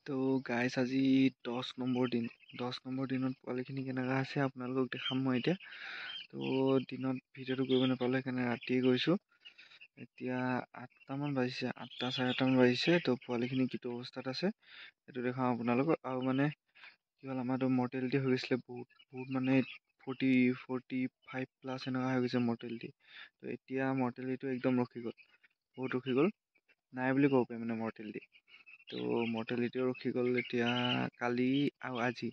তো গাইজ আজি 10 নম্বৰ দিন 10 নম্বৰ দিনত পোৱালিখিনি কেনেকুৱা আছে আপোনালোকক দেখাম মই এতিয়া। তো দিনত ভিডিঅ'টো কৰিব নাপালোঁ, সেইকাৰণে ৰাতিয়ে গৈছোঁ। এতিয়া 8টামান বাজিছে, 8টা চাৰে 8টামান বাজিছে। তো পোৱালিখিনি কিটো অৱস্থাত আছে সেইটো দেখাওঁ আপোনালোকক। আৰু মানে কি হ'ল, আমাৰতো মৰ্টেলিটি হৈ গৈছিলে বহুত মানে 45 প্লাছ এনেকুৱা হৈ গৈছে মৰ্টেলিটি। তো এতিয়া মৰ্টেলিটিটো একদম ৰখি গ'ল, বহুত ৰখি গ'ল, নাই বুলি ক'ব পাৰি মানে মৰ্টেলিটি। তো মৰ্টেলিটিও ৰখি গ'ল। এতিয়া কালি আৰু আজি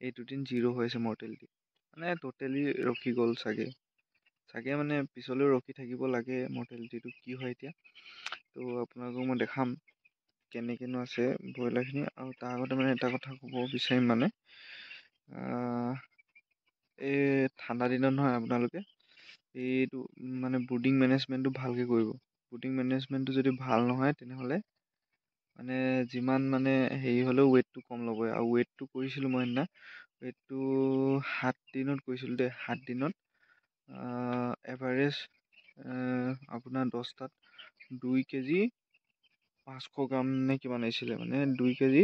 এই দুদিন 0 হৈ আছে মৰ্টেলিটি, মানে ট'টেলি ৰখি গ'ল চাগে মানে পিছলৈও ৰখি থাকিব লাগে মৰ্টেলিটিটো, কি হয় এতিয়া। তো আপোনালোকক মই দেখাম কেনেকেনো আছে ব্ৰইলাৰখিনি। আৰু তাৰ আগতে মানে এটা কথা ক'ব বিচাৰিম, মানে এই ঠাণ্ডা দিনত নহয় আপোনালোকে এইটো মানে ব্ৰুডিং মেনেজমেণ্টটো ভালকৈ কৰিব। ব্ৰুডিং মেনেজমেণ্টটো যদি ভাল নহয় তেনেহ'লে মানে যিমান মানে হেৰি হ'লেও ৱেইটটো কম ল'বই। আৰু ৱেইটটো কৰিছিলোঁ মই সেইদিনা, ৱেইটটো 7 দিনত কৰিছিলোঁ দেই। 7 দিনত এভাৰেজ আপোনাৰ 10টাত 2 কেজি 500 গ্ৰাম নে কিমান আহিছিলে, মানে 2 কেজি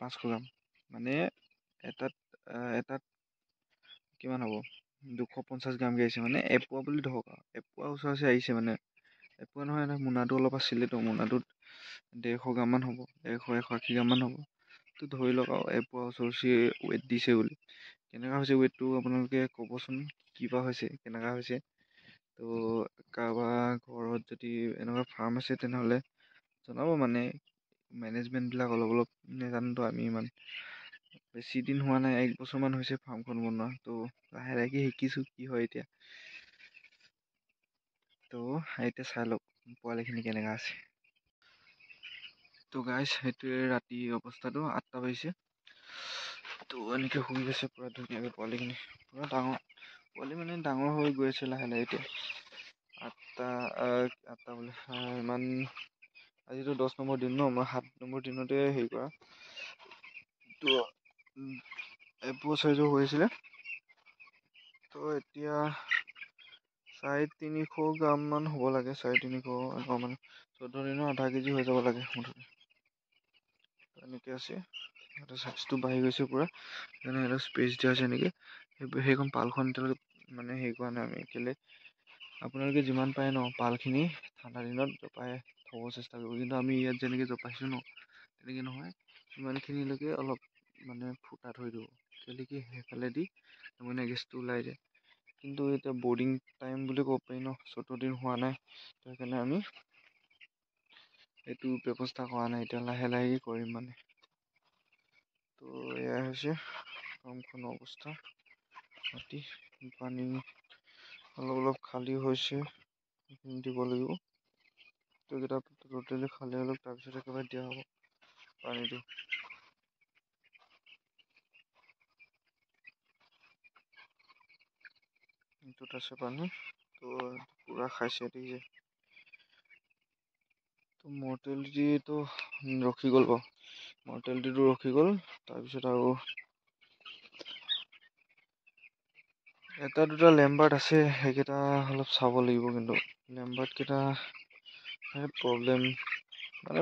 500 গ্ৰাম, মানে এটাত কিমান হ'ব 250 গ্ৰামকৈ আহিছে, মানে এপোৱা বুলি ধৰক আৰু এপোৱা ওচৰা আহিছে। মানে এপোৱা নহয়, মোনাটো অলপ আছিলেতো, মোনাটোত 150 গ্ৰামমান হ'ব, 180 গ্ৰামমান হ'ব। তো ধৰি লওক আৰু এপোৱা ওচৰা ৱেইট দিছে বুলি। কেনেকুৱা হৈছে ৱেইটটো আপোনালোকে ক'বচোন, কিবা হৈছে কেনেকুৱা হৈছে। তো কাৰোবাৰ ঘৰত যদি এনেকুৱা ফাৰ্ম আছে তেনেহ'লে জনাব, মানে মেনেজমেণ্টবিলাক অলপ নেজানোতো আমি ইমান। বেছি দিন হোৱা নাই, 1 বছৰমান হৈছে ফাৰ্মখন বনোৱা। তো লাহে লাহে শিকিছোঁ কি হয় এতিয়া। তো এতিয়া চাই লওক পোৱালিখিনি কেনেকুৱা আছে। তো গাইজ সেইটোৱে ৰাতি অৱস্থাটো, 8টা বাজিছে। তো এনেকৈ শুই গৈছে পূৰা ধুনীয়াকৈ পোৱালিখিনি, পূৰা ডাঙৰ পোৱালি, মানে ডাঙৰ হৈ গৈ আছে লাহে লাহে এতিয়া। 8টা বোলে ইমান, আজিতো 10 নম্বৰ দিন ন, মই 7 নম্বৰ দিনতে হেৰি কৰা। তো এপোৱা চাইজৰ হৈ আছিলে। তো এতিয়া 350 গ্ৰামমান হ'ব লাগে, 350 এনেকুৱা মানে 14 দিনৰ আধা কেজি হৈ যাব লাগে মুঠতে। এনেকৈ আছে, সিহঁতৰ চাইজটো বাঢ়ি গৈছে পূৰা, সেইকাৰণে সিহঁতৰ স্পেচ দিয়া আছে নেকি। সেইখন পালখন এতিয়ালৈকে মানে হেৰি কৰা নাই আমি, কেলৈ আপোনালোকে যিমান পাৰে ন পালখিনি ঠাণ্ডা দিনত জপাই থ'ব চেষ্টা কৰিব। কিন্তু আমি ইয়াত যেনেকৈ জপাইছোঁ ন তেনেকৈ নহয়, ইমানখিনিলৈকে অলপ মানে ফুটা থৈ দিব, কেলৈ কি সেইফালেদি মানে গেছটো ওলাই যায়। কিন্তু এতিয়া বৰ্ডিং টাইম বুলি ক'ব পাৰি ন, 14 দিন হোৱা নাই, সেইকাৰণে আমি এইটো ব্যৱস্থা কৰা নাই, এতিয়া লাহে লাহে কৰিম মানে। তো এয়া হৈছে ফাৰ্মখনৰ অৱস্থা। ৰাতি পানী অলপ খালী হৈছে, সেইখিনি দিব লাগিব। তো এইকেইটা টোটেলি খালী অলপ, তাৰপিছত একেবাৰে দিয়া হ'ব পানীটো। এইটোত আছে পানী, তো পূৰা খাইছে দেখিছে। তো মৰ্টেলিটিটো ৰখি গ'ল বাৰু, মৰ্টেলিটিটো ৰখি গ'ল। তাৰপিছত আৰু এটা দুটা লেম্বাৰ্ট আছে, সেইকেইটা অলপ চাব লাগিব। কিন্তু লেম্বাৰ্টকেইটা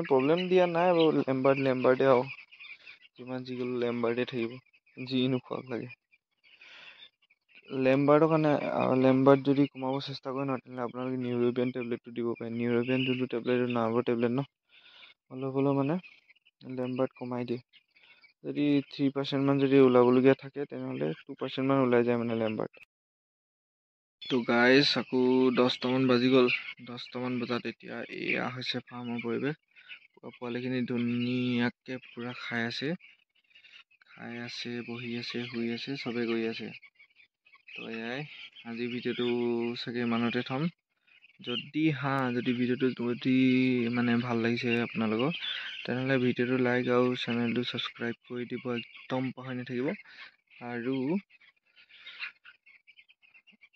প্ৰব্লেম দিয়া নাই বাৰু, লেম্বাৰ্টে আৰু যিমান যি গ'লেও লেম্বাৰ্টে থাকিব, যি নোখোৱাক লাগে। লেম্বাৰ্ট যদি কমাব চেষ্টা কৰে নহয়, তেনেহ'লে আপোনালোকে নিউৰোবিয়ান টেবলেটটো দিব পাৰে। নিউৰোবিয়ান যোনটো টেবলেট, নাৰ্ভৰ টেবলেট ন, অলপ হ'লেও মানে লেম্বাৰ্ট কমাই দিয়ে। যদি 3% মান যদি ওলাবলগীয়া থাকে তেনেহ'লে 2% মান ওলাই যায় মানে লেম্বাৰ্ট। তো গাইজ আকৌ 10টামান বাজি গ'ল, 10টামান বজাত এতিয়া এয়া হৈছে ফাৰ্মৰ পৰিৱেশ। পোৱালিখিনি ধুনীয়াকৈ পূৰা খাই আছে, বহি আছে, শুই আছে, চবেই কৰি আছে। তো এয়াই আজি ভিডিঅ'টো চাগে ইমানতে থ'ম। যদি ভিডিঅ'টো মানে ভাল লাগিছে আপোনালোকৰ, তেনেহ'লে ভিডিঅ'টো লাইক আৰু চেনেলটো ছাবস্ক্ৰাইব কৰি দিব, একদম পাহৰি নাথাকিব। আৰু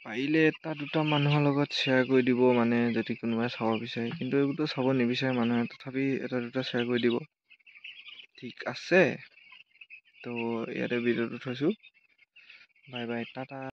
পাৰিলে এটা দুটা মানুহৰ লগত শ্বেয়াৰ কৰি দিব, মানে যদি কোনোবাই চাব বিচাৰে। কিন্তু এইবোৰতো চাব নিবিচাৰে মানুহে, তথাপি এটা দুটা শ্বেয়াৰ কৰি দিব, ঠিক আছে। তো ইয়াতে ভিডিঅ'টো থৈছোঁ, বাই বাই, টাটা।